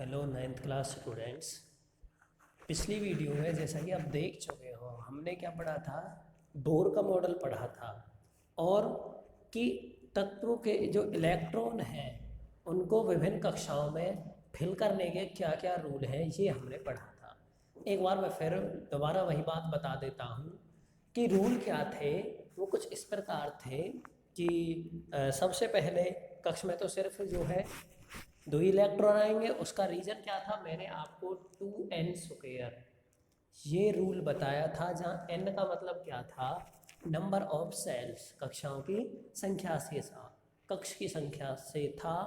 Hello ninth class students. पिछली video में जैसा कि आप देख चुके हो, हमने क्या पढ़ा था, बोर का मॉडल पढ़ा था और कि तत्वों के जो इलेक्ट्रॉन हैं उनको विभिन्न कक्षाओं में फिल करने के क्या क्या रूल हैं ये हमने पढ़ा था। एक बार मैं फिर दोबारा वही बात बता देता हूँ कि रूल क्या थे। वो कुछ इस प्रकार थे कि सबसे पहले कक्ष में तो सिर्फ जो है दो ही इलेक्ट्रॉन आएंगे। उसका रीज़न क्या था, मैंने आपको 2n² ये रूल बताया था, जहाँ n का मतलब क्या था, नंबर ऑफ सेल्स, कक्षाओं की संख्या से था, कक्ष की संख्या से था।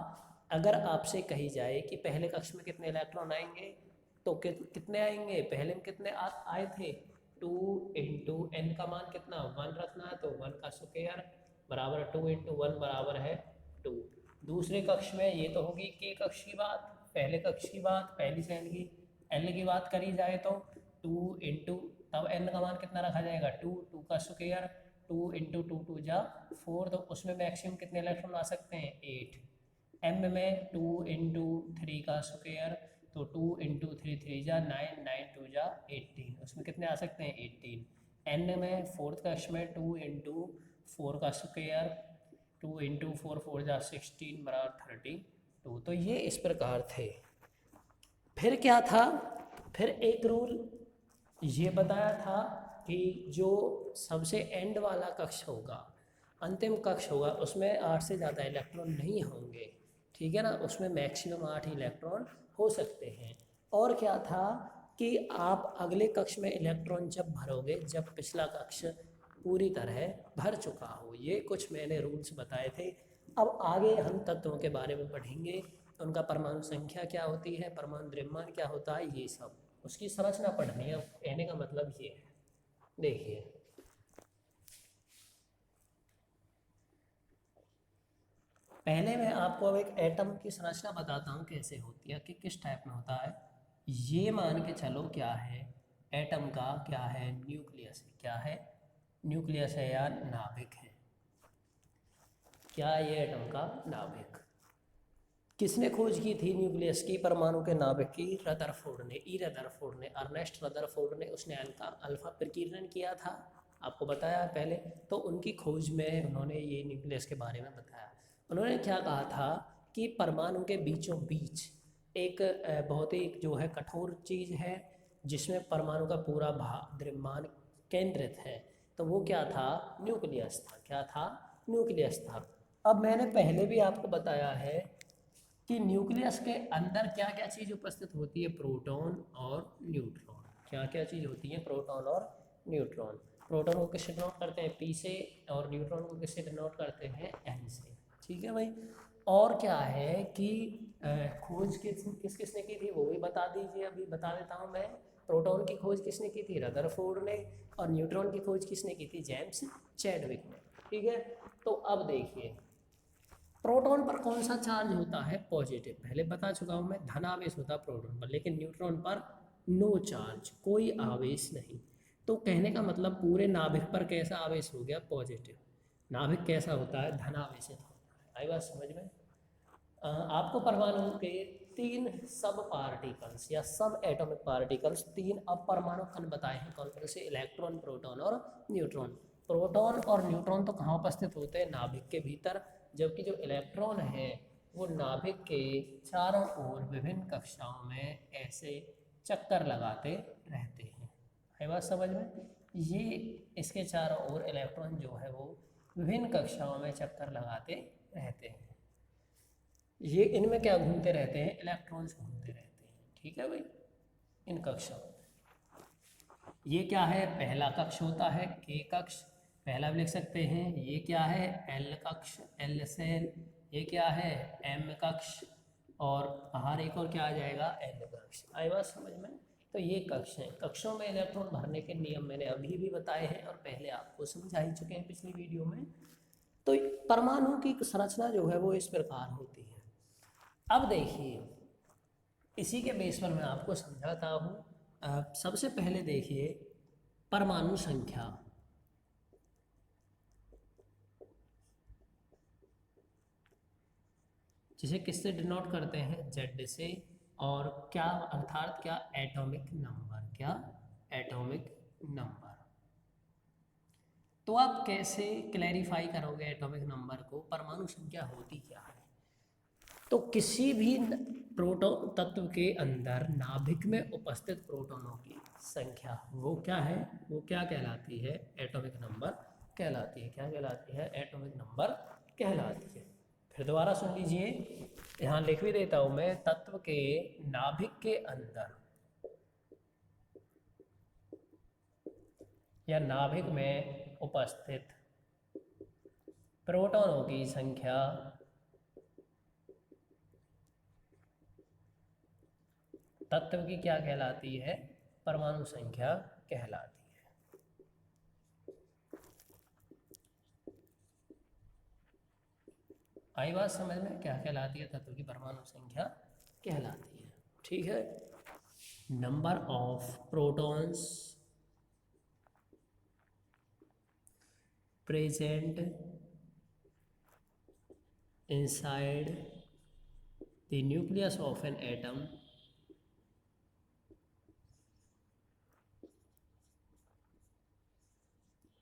अगर आपसे कही जाए कि पहले कक्ष में कितने इलेक्ट्रॉन आएंगे तो कितने आएंगे, पहले में कितने आए थे, 2 इंटू एन का मान कितना 1 रखना है, तो 1 का स्क्वायर बराबर 2 इंटू 1 बराबर है 2। दूसरे कक्ष में ये तो होगी के कक्ष की बात, पहले कक्ष की बात, पहली सेल की एल की बात करी जाए तो 2 इंटू, तब एन का मान कितना रखा जाएगा 2, 2 का स्क्वायर 2 इंटू 2 2 जा 4, तो उसमें मैक्सिमम कितने इलेक्ट्रॉन आ सकते हैं 8। एम में 2 इंटू 3 का स्क्वायर, तो 2 इंटू 3 3 जा 9, 9 2 जा 18, उसमें कितने आ सकते हैं 18। एन में फोर्थ कक्ष में 2 इंटू 4 का स्क्वायर, 2 इंटू 4 4 जा 16 बराबर 32। तो ये इस प्रकार थे। फिर क्या था, फिर एक रूल ये बताया था कि जो सबसे एंड वाला कक्ष होगा, अंतिम कक्ष होगा, उसमें 8 से ज़्यादा इलेक्ट्रॉन नहीं होंगे, ठीक है ना, उसमें मैक्सिमम 8 इलेक्ट्रॉन हो सकते हैं। और क्या था कि आप अगले कक्ष में इलेक्ट्रॉन जब भरोगे जब पिछला कक्ष पूरी तरह भर चुका हो। ये कुछ मैंने रूल्स बताए थे। अब आगे हम तत्वों के बारे में पढ़ेंगे, उनका परमाणु संख्या क्या होती है, परमाणु द्रव्यमान क्या होता है, ये सब उसकी संरचना पढ़नी है। कहने का मतलब ये है, देखिए पहले मैं आपको अब एक एटम की संरचना बताता हूँ कैसे होती है, कि किस टाइप में होता है। ये मान के चलो क्या है, एटम का क्या है, न्यूक्लियस है। क्या है, न्यूक्लियस है या नाभिक है। क्या है ये एटम का नाभिक। किसने खोज की थी न्यूक्लियस की, परमाणु के नाभिक की, रदरफोर्ड ने, ई रदरफोर्ड ने, अर्नेस्ट रदरफोर्ड ने। उसने अल्फा प्रकीर्णन किया था, आपको बताया पहले। तो उनकी खोज में उन्होंने ये न्यूक्लियस के बारे में बताया। उन्होंने क्या कहा था कि परमाणु के बीचों बीच एक बहुत ही जो है कठोर चीज़ है, जिसमें परमाणु का पूरा द्रव्यमान केंद्रित है। तो वो क्या था, न्यूक्लियस था। क्या था, न्यूक्लियस था। अब मैंने पहले भी आपको बताया है कि न्यूक्लियस के अंदर क्या क्या चीज़ उपस्थित होती है, प्रोटॉन और न्यूट्रॉन। क्या क्या चीज़ होती है, प्रोटॉन और न्यूट्रॉन। प्रोटॉन को किससे डिनोट करते हैं, पी से, और न्यूट्रॉन को किससे डिनोट करते हैं, एन से। ठीक है भाई। और क्या है कि खोज किस किसने की थी वो भी बता दीजिए, अभी बता देता हूँ मैं। प्रोटॉन की खोज किसने की थी, रदरफोर्ड ने, और न्यूट्रॉन की खोज किसने की थी, जेम्स चैडविक ने। ठीक है। तो अब देखिए प्रोटॉन पर कौन सा चार्ज होता है, पॉजिटिव। पहले बता चुका हूँ मैं, धनावेश होता है प्रोटॉन पर, लेकिन न्यूट्रॉन पर नो चार्ज, कोई आवेश नहीं। तो कहने का मतलब पूरे नाभिक पर कैसा आवेश हो गया, पॉजिटिव। नाभिक कैसा होता है, धनावेशित होता है। आई बात समझ में। आपको परमाणु के 3 सब पार्टिकल्स या सब एटॉमिक पार्टिकल्स, 3 अपरमाणु कण बताए हैं। कौन कौन से, इलेक्ट्रॉन, प्रोटॉन और न्यूट्रॉन। प्रोटॉन और न्यूट्रॉन तो कहाँ उपस्थित होते हैं, नाभिक के भीतर, जबकि जो इलेक्ट्रॉन है वो नाभिक के चारों ओर विभिन्न कक्षाओं में ऐसे चक्कर लगाते रहते हैं। है बात समझ में। ये इसके चारों ओर इलेक्ट्रॉन जो है वो विभिन्न कक्षाओं में चक्कर लगाते रहते हैं। ये इनमें क्या घूमते रहते हैं, इलेक्ट्रॉन्स घूमते रहते हैं। ठीक है भाई, इन कक्षों में। ये क्या है, पहला कक्ष होता है, के कक्ष, पहला भी लिख सकते हैं। ये क्या है, एल कक्ष, एल सेल। ये क्या है, एम कक्ष, और बाहर एक और क्या आ जाएगा, एन कक्ष। आई बात समझ में। तो ये कक्ष हैं। कक्षों में इलेक्ट्रॉन भरने के नियम मैंने अभी भी बताए हैं और पहले आपको समझा ही चुके हैं पिछली वीडियो में। तो परमाणु की संरचना जो है वो इस प्रकार होती है। अब देखिए इसी के बेस पर मैं आपको समझाता हूँ। सबसे पहले देखिए परमाणु संख्या। जिसे किससे डिनोट करते हैं, जेड से, और क्या अर्थात क्या, एटॉमिक नंबर, क्या, एटॉमिक नंबर। तो आप कैसे क्लैरिफाई करोगे एटॉमिक नंबर को, परमाणु संख्या होती क्या है? तो किसी भी प्रोटॉन तत्व के अंदर नाभिक में उपस्थित प्रोटॉनों की संख्या, वो क्या है, वो क्या कहलाती है, एटॉमिक नंबर कहलाती है। क्या कहलाती है? एटॉमिक नंबर कहलाती है। फिर दोबारा सुन लीजिए, यहाँ लिख भी देता हूँ मैं, तत्व के नाभिक के अंदर या नाभिक में उपस्थित प्रोटॉनों की संख्या तत्व की क्या कहलाती है? परमाणु संख्या कहलाती है। आई बात समझ में? क्या कहलाती है? तत्व की परमाणु संख्या कहलाती है। ठीक है। Number of protons present inside the nucleus of an atom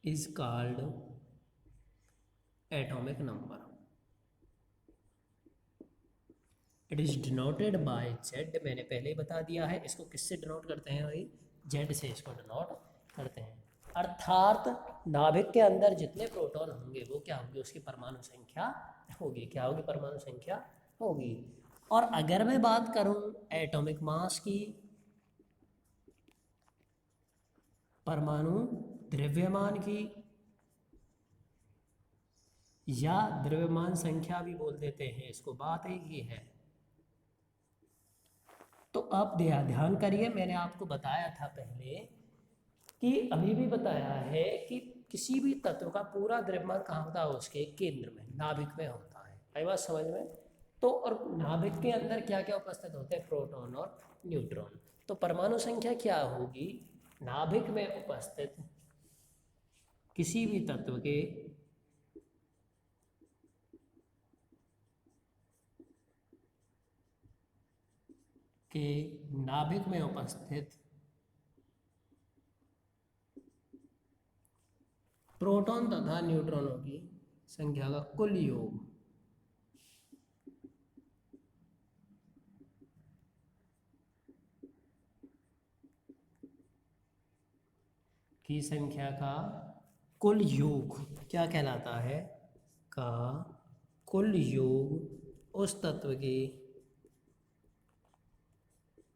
is called atomic number. It is denoted by Z। मैंने पहले ही बता दिया है, इसको किससे डिनोट करते हैं भाई? Z से इसको डिनोट करते हैं। अर्थात नाभिक के अंदर जितने प्रोटॉन होंगे वो क्या होगी? उसकी परमाणु संख्या होगी। क्या होगी? परमाणु संख्या होगी। और अगर मैं बात करूं एटॉमिक मास की, परमाणु द्रव्यमान की, या द्रव्यमान संख्या भी बोल देते हैं इसको, बात एक ही है। तो आप ध्यान करिए, मैंने आपको बताया था पहले कि अभी भी बताया है कि किसी भी तत्व का पूरा द्रव्यमान कहाँ होता है? उसके केंद्र में, नाभिक में होता है। आई बात समझ में? तो और नाभिक के अंदर क्या क्या उपस्थित होते हैं? प्रोटॉन और न्यूट्रॉन। तो परमाणु संख्या क्या होगी? नाभिक में उपस्थित किसी भी तत्व के नाभिक में उपस्थित प्रोटॉन तथा न्यूट्रॉनों की संख्या का कुल योग की संख्या का कुल योग क्या कहलाता है? का कुल योग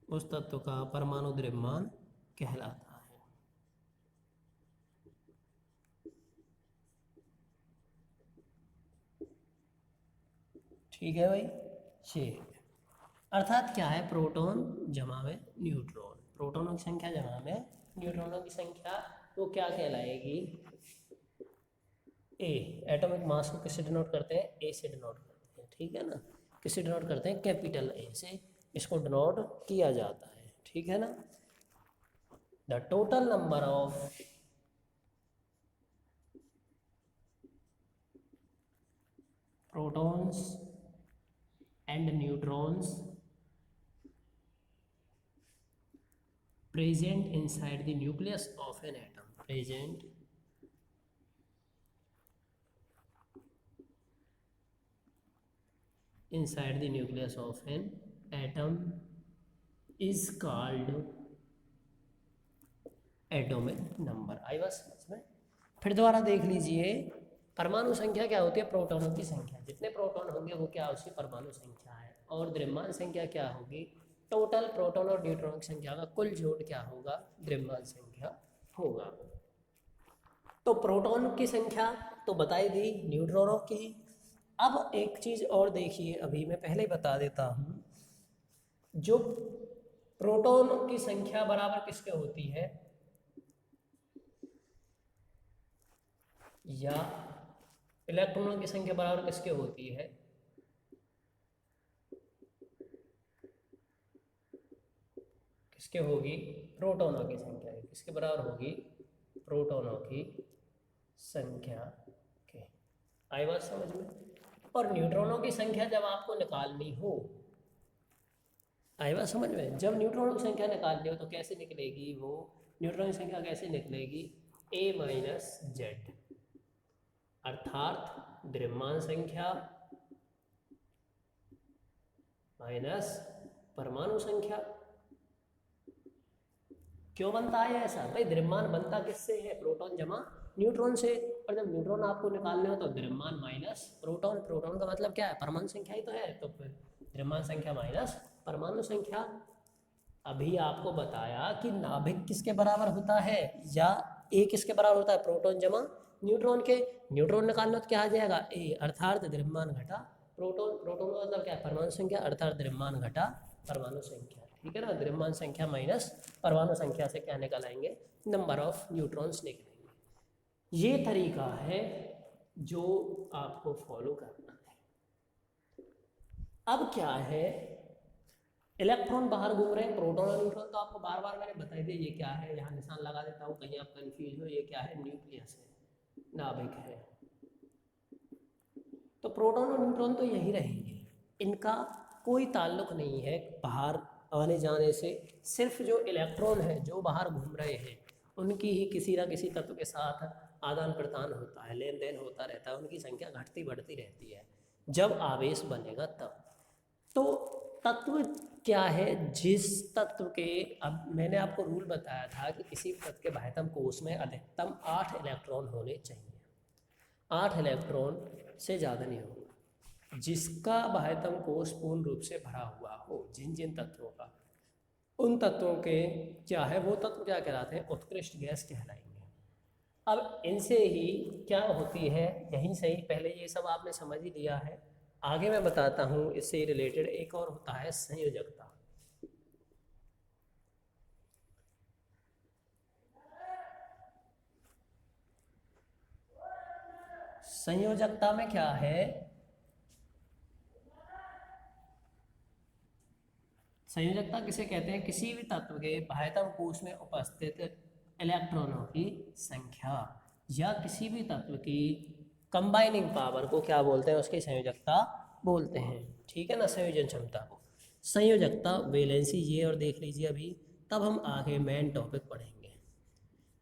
उस तत्व का परमाणु द्रव्यमान कहलाता है। ठीक है भाई। ये अर्थात क्या है? प्रोटॉन जमा में न्यूट्रॉन, प्रोटॉनों की संख्या जमा में न्यूट्रॉनों की संख्या, वो क्या कहलाएगी? ए। एटॉमिक मास को किससे डिनोट करते हैं? ए से डिनोट करते हैं। ठीक है ना? किससे डिनोट करते हैं? कैपिटल ए से इसको डिनोट किया जाता है। ठीक है ना? The total number of protons and neutrons present inside the nucleus of an atom, present inside the nucleus of an atom is called atomic number। आई बात समझ में? फिर दोबारा देख लीजिए, परमाणु संख्या क्या होती है? प्रोटॉनों की संख्या, जितने प्रोटॉन होंगे वो क्या, उसकी परमाणु संख्या है। और द्रव्यमान संख्या क्या होगी? टोटल प्रोटॉन और न्यूट्रॉन की संख्या का कुल जोड़ क्या होगा? द्रव्यमान संख्या होगा। तो प्रोटॉन की संख्या तो बताई दी, न्यूट्रॉनों की। अब एक चीज और देखिए, अभी मैं पहले ही बता देता हूँ, जो प्रोटॉन की संख्या बराबर किसके होती है, या इलेक्ट्रॉनों की संख्या बराबर किसके होती है? किसके होगी? प्रोटॉनों की संख्या किसके बराबर होगी? प्रोटॉनों की संख्या के। आई बात समझ में? और न्यूट्रॉनों की संख्या जब आपको निकालनी हो आई बात समझ में? जब न्यूट्रॉनों की संख्या निकालनी हो तो कैसे निकलेगी वो? न्यूट्रॉन की संख्या कैसे निकलेगी? ए माइनस जेड, अर्थात द्रव्यमान संख्या माइनस परमाणु संख्या। क्यों बनता है ऐसा? भाई द्रव्यमान बनता किससे है? प्रोटॉन जमा न्यूट्रॉन से। और जब न्यूट्रॉन आपको निकालने हो तो द्रव्यमान माइनस प्रोटॉन, प्रोटॉन का मतलब क्या है? परमाणु संख्या ही तो है, तो फिर द्रव्यमान संख्या माइनस परमाणु संख्या। अभी आपको बताया कि नाभिक किसके बराबर होता है, या ए किसके बराबर होता है? प्रोटॉन जमा न्यूट्रॉन के। न्यूट्रॉन निकालना तो क्या आ जाएगा? ए, अर्थात द्रव्यमान घटा प्रोटॉन। प्रोटॉन का मतलब क्या है? परमाणु संख्या, अर्थात द्रव्यमान घटा परमाणु संख्या। ठीक है ना? द्रव्यमान संख्या माइनस परमाणु संख्या से क्या निकल आएंगे? नंबर ऑफ न्यूट्रॉन्स निकलेंगे। ये तरीका है जो आपको फॉलो करना है। अब क्या है, इलेक्ट्रॉन बाहर घूम रहे हैं, प्रोटॉन और न्यूट्रॉन तो आपको बार बार मैंने बताई दिया। ये क्या है? यहाँ निशान लगा देता हूँ, कहीं आप कंफ्यूज हो। ये क्या है? न्यूक्लियस है, नाभिक है। तो प्रोटॉन और न्यूट्रॉन तो यही रहेंगे, इनका कोई ताल्लुक नहीं है बाहर आने जाने से। सिर्फ जो इलेक्ट्रॉन है जो बाहर घूम रहे हैं, उनकी ही किसी ना किसी तत्व के साथ आदान प्रदान होता है, लेन देन होता रहता है। उनकी संख्या घटती बढ़ती रहती है जब आवेश बनेगा तब। तो तत्व क्या है? जिस तत्व के, अब मैंने आपको रूल बताया था कि किसी तत्व के बाह्यतम कोश में अधिकतम 8 इलेक्ट्रॉन होने चाहिए। 8 इलेक्ट्रॉन से ज़्यादा नहीं होगा। जिसका बाह्यतम कोश पूर्ण रूप से भरा हुआ हो, जिन जिन तत्वों का, उन तत्वों के क्या है, वो तत्व क्या कहलाते हैं? उत्कृष्ट गैस कहलाएंगे। अब इनसे ही क्या होती है, यहीं से ही पहले ये सब आपने समझ ही लिया है। आगे मैं बताता हूँ इससे रिलेटेड एक और होता है संयोजकता। संयोजकता में क्या है? संयोजकता किसे कहते हैं? किसी भी तत्व के बाह्यतम कोश में उपस्थित इलेक्ट्रॉनों की संख्या, या किसी भी तत्व की कंबाइनिंग पावर को क्या बोलते हैं? उसकी संयोजकता बोलते हैं। ठीक है ना? संयोजन क्षमता को संयोजकता, वैलेंसी, ये और देख लीजिए अभी, तब हम आगे मेन टॉपिक पढ़ेंगे।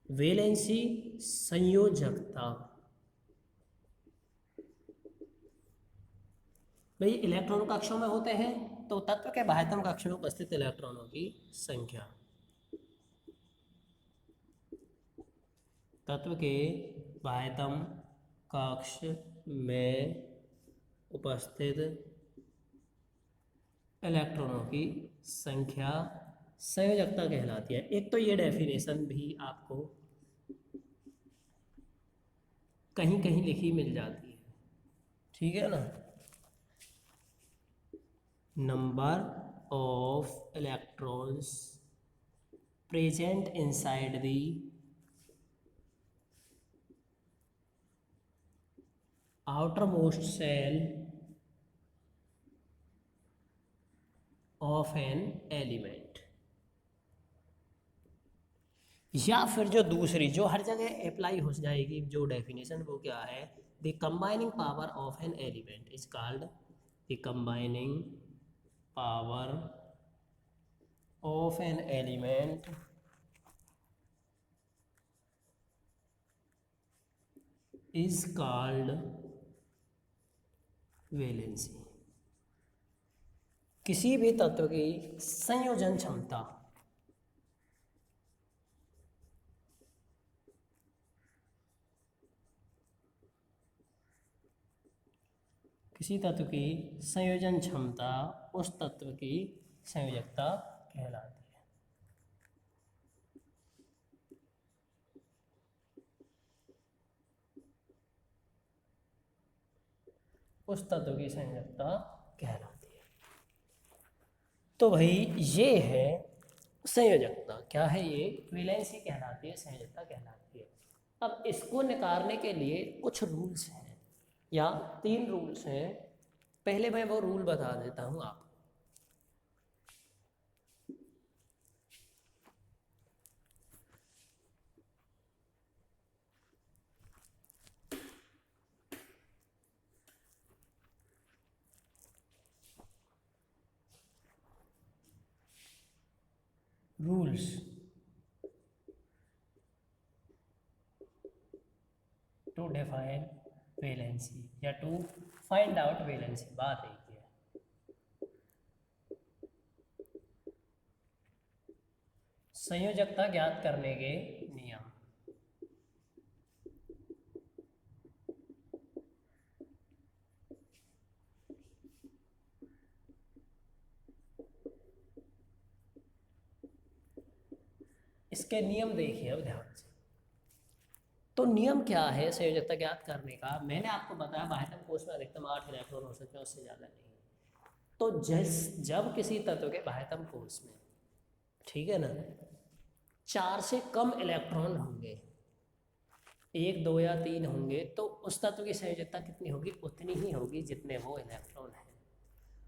वैलेंसी, संयोजकता। भाई इलेक्ट्रॉन कक्षों में होते हैं, तो तत्व के बाह्यतम कक्ष में उपस्थित इलेक्ट्रॉनों की संख्या, तत्व के बाह्यतम कक्ष में उपस्थित इलेक्ट्रॉनों की संख्या संयोजकता कहलाती है। एक तो ये डेफिनेशन भी आपको कहीं कहीं लिखी मिल जाती है। ठीक है ना? Number of electrons present inside the outermost cell of an element, या फिर जो दूसरी जो हर जगह अप्लाई हो जाएगी जो डेफिनेशन, वो क्या है? The combining power of an element is called the combining power of an element is called valency. किसी भी तत्व की संयोजन क्षमता, किसी तत्व की संयोजन क्षमता उस तत्व की संयोजकता कहलाती है। उस तत्व की संयोजकता कहलाती है। तो भाई ये है संयोजकता। क्या है ये? वैलेंसी कहलाती है, संयोजकता कहलाती है। अब इसको निकालने के लिए कुछ रूल्स हैं, या 3 रूल्स हैं। पहले मैं वो रूल बता देता हूँ आपको। रूल्स टू डिफाइन वैलेंसी या टू फाइंड आउट वैलेंसी, बात एक ही है। संयोजकता ज्ञात करने के नियम। इसके नियम देखिए अब ध्यान से। तो नियम क्या है संयोजकता ज्ञात करने का? मैंने आपको बताया बाह्यतम कोश में अधिकतम 8 इलेक्ट्रॉन हो सकते हैं, उससे ज़्यादा नहीं। तो जब किसी तत्व के बाह्यतम कोश में, ठीक है ना, 4 से कम इलेक्ट्रॉन होंगे, 1, 2 या 3 होंगे, तो उस तत्व की संयोजकता कितनी होगी? उतनी ही होगी जितने वो इलेक्ट्रॉन हैं।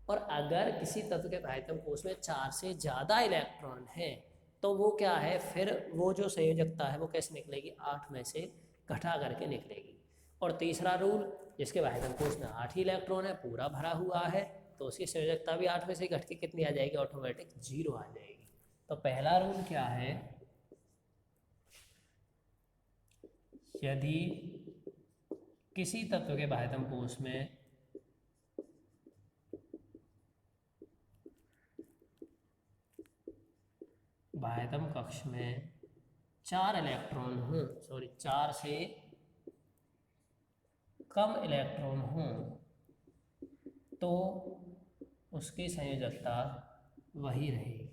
और अगर किसी तत्व के बाह्यतम कोश में 4 से ज़्यादा इलेक्ट्रॉन हैं, तो वो क्या है, फिर वो जो संयोजकता है वो कैसे निकलेगी? 8 में से घटा करके निकलेगी। और तीसरा रूल, जिसके बाह्यतम कोश में 8 ही इलेक्ट्रॉन है, पूरा भरा हुआ है, तो उसकी संयोजकता भी 8 में से घट के कितनी आ जाएगी? ऑटोमेटिक 0 आ जाएगी। तो पहला रूल क्या है? यदि किसी तत्व के बाह्यतम कोश में बाह्यतम कक्ष में 4 इलेक्ट्रॉन हों, 4 से कम इलेक्ट्रॉन हों, तो उसकी संयोजकता वही रहेगी।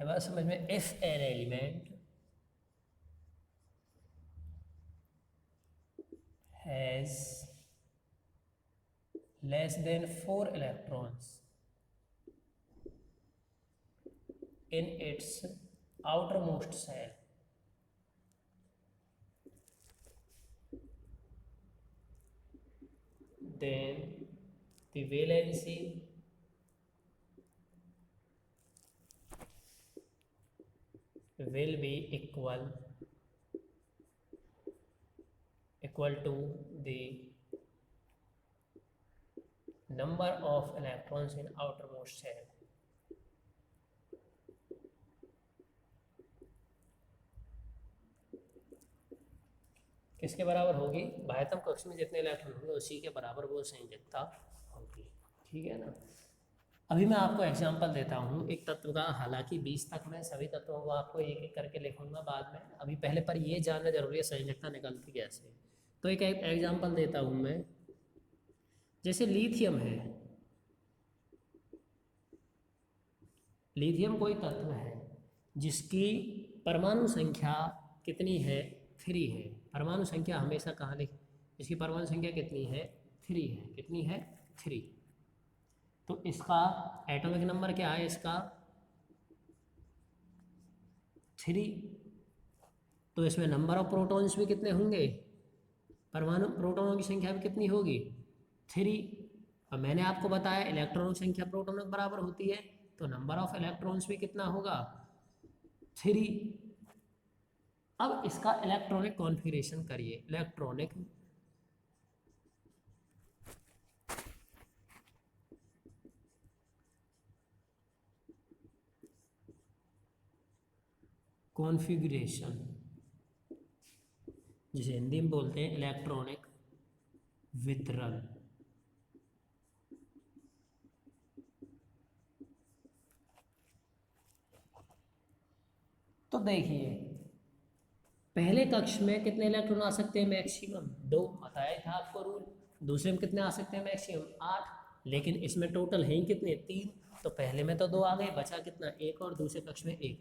बात समझ में? If an element has less than 4 electrons in its outermost shell, then the valency will be equal to the number of electrons in outermost shell. किसके बराबर होगी? बाह्यतम कक्ष में जितने इलेक्ट्रॉन होंगे उसी के बराबर वो संयोजकता होगी। ठीक है ना? अभी मैं आपको एग्जांपल देता हूँ एक तत्व का। हालांकि 20 तक मैं सभी तत्वों को आपको एक एक करके लिखूंगा बाद में, अभी पहले पर ये जानना जरूरी है संयोजकता निकलती कैसे। तो एक एग्जांपल देता हूँ मैं। जैसे लिथियम है, लिथियम कोई तत्व है जिसकी परमाणु संख्या कितनी है? 3 है। परमाणु संख्या हमेशा कहाँ लिख, इसकी परमाणु संख्या कितनी है? 3 है। कितनी है? 3। तो इसका एटॉमिक नंबर क्या है? इसका 3। तो इसमें नंबर ऑफ प्रोटॉन्स भी कितने होंगे? परमाणु प्रोटॉनों की संख्या भी कितनी होगी? 3। और मैंने आपको बताया इलेक्ट्रॉनों की संख्या प्रोटॉनों के बराबर होती है, तो नंबर ऑफ इलेक्ट्रॉन्स भी कितना होगा? 3। अब इसका इलेक्ट्रॉनिक कॉन्फ़िगरेशन करिए। इलेक्ट्रॉनिक कॉन्फ़िगरेशन, जिसे हिंदी में बोलते हैं इलेक्ट्रॉनिक वितरण। तो देखिए पहले कक्ष में कितने इलेक्ट्रॉन आ सकते हैं? मैक्सिमम 2, बताया था आपको रूल। दूसरे में कितने आ सकते हैं? मैक्सिमम 8। लेकिन इसमें टोटल है ही कितने? 3। तो पहले में तो 2 आ गए, बचा कितना? 1। और दूसरे कक्ष में 1।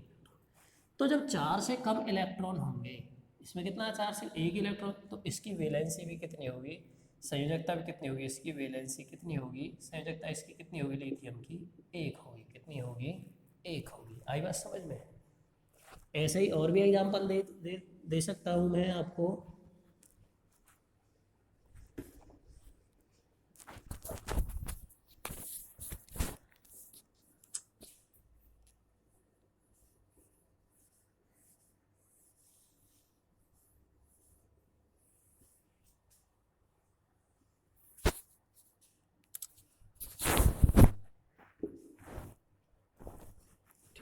तो जब 4 से कम इलेक्ट्रॉन होंगे, इसमें कितना? 4 से 1 इलेक्ट्रॉन, तो इसकी वैलेंसी भी कितनी होगी? संयोजकता भी कितनी होगी? इसकी वैलेंसी कितनी होगी? संयोजकता इसकी कितनी होगी? लिथियम की 1 होगी। कितनी होगी? 1 होगी। आई बात समझ में? ऐसे ही और भी एग्जांपल दे सकता हूँ मैं आपको।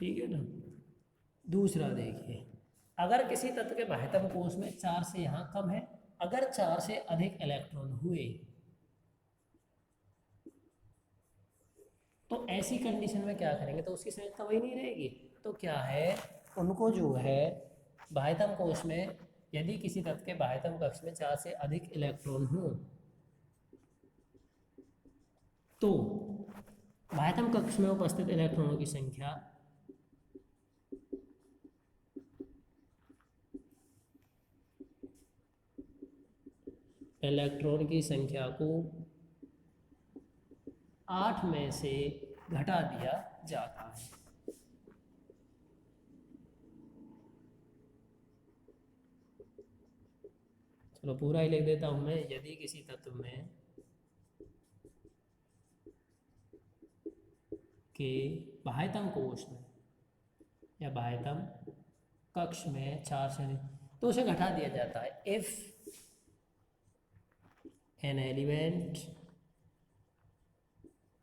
ठीक है ना। दूसरा देखिए, अगर किसी तत्व के बाह्यतम कोश में 4 से यहाँ कम है, अगर 4 से अधिक इलेक्ट्रॉन हुए तो ऐसी कंडीशन में क्या करेंगे, तो उसकी संरचना वही नहीं रहेगी। तो क्या है, उनको जो है बाह्यतम कोश में यदि किसी तत्व के बाह्यतम कक्ष में 4 से अधिक इलेक्ट्रॉन हो तो बाह्यतम कक्ष में उपस्थित इलेक्ट्रॉनों की संख्या इलेक्ट्रॉन की संख्या को 8 में से घटा दिया जाता है। चलो पूरा ही लिख देता हूं मैं। यदि किसी तत्व में के बाह्यतम कोश में या बाह्यतम कक्ष में 4 से तो उसे घटा दिया जाता है। If an element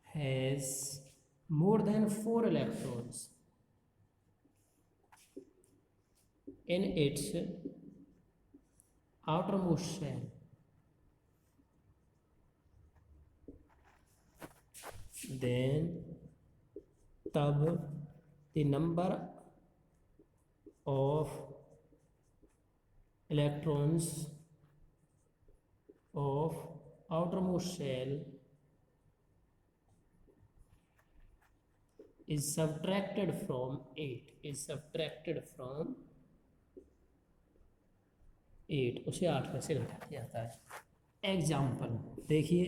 has more than 4 electrons in its outermost shell, then तब the number of electrons of outermost shell is subtracted from 8 उसे 8 में से घटा दिया जाता है। एग्जाम्पल देखिए,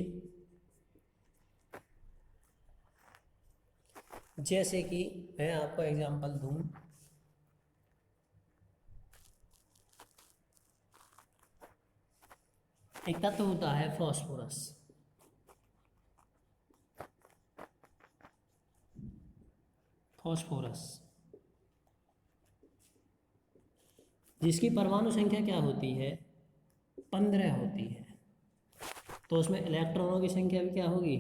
जैसे कि मैं आपको एग्जाम्पल दूं, एक तत्व होता है फॉस्फोरस। जिसकी परमाणु संख्या क्या होती है, 15 होती है। तो उसमें इलेक्ट्रॉनों की संख्या भी क्या होगी,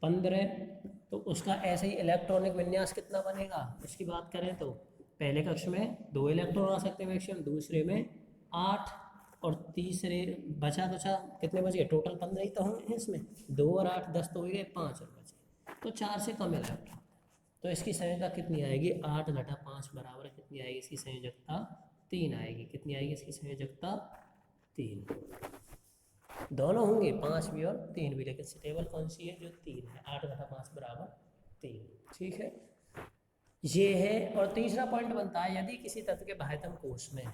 15। तो उसका ऐसे ही इलेक्ट्रॉनिक विन्यास कितना बनेगा, इसकी बात करें तो पहले कक्ष में 2 इलेक्ट्रॉन आ सकते हैं मैक्सिमम, दूसरे में 8 और तीसरे बचा कितने बचे, टोटल 15 ही तो होंगे इसमें। 2 और 8 10 तो हो गए, 5 और बचे, तो 4 से कम इलेक्ट्रॉन। तो इसकी संयोजकता कितनी आएगी, 8 घटा 5 बराबर कितनी आएगी इसकी संयोजकता, 3 आएगी। कितनी आएगी इसकी संयोजकता, 3। दोनों होंगे 5 भी और 3 भी, लेकिन स्टेबल कौन सी है, जो 3 है। 8 घटा 5 बराबर 3। ठीक है, ये है। और तीसरा पॉइंट बनता है, यदि किसी तत्व के बाह्यतम कोश में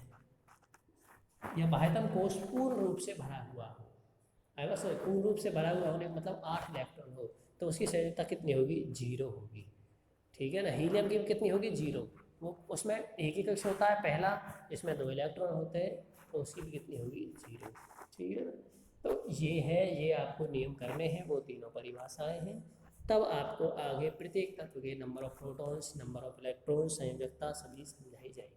या बाह्यतम कोश पूर्ण रूप से भरा हुआ हो, बस पूर्ण रूप से भरा हुआ होने मतलब 8 इलेक्ट्रॉन हो, तो उसकी संयोजकता कितनी होगी, 0 होगी। ठीक है ना। हीलियम की कितनी होगी, 0। वो उसमें एक ही कक्ष होता है पहला, इसमें 2 इलेक्ट्रॉन होते हैं, तो उसकी भी कितनी होगी, 0। ठीक है ना। तो ये है, ये आपको नियम करने हैं, वो तीनों परिभाषाएं हैं। तब आपको आगे प्रत्येक तत्व के number of protons, number of electrons, संयोजकता सभी समझाई जाएगी।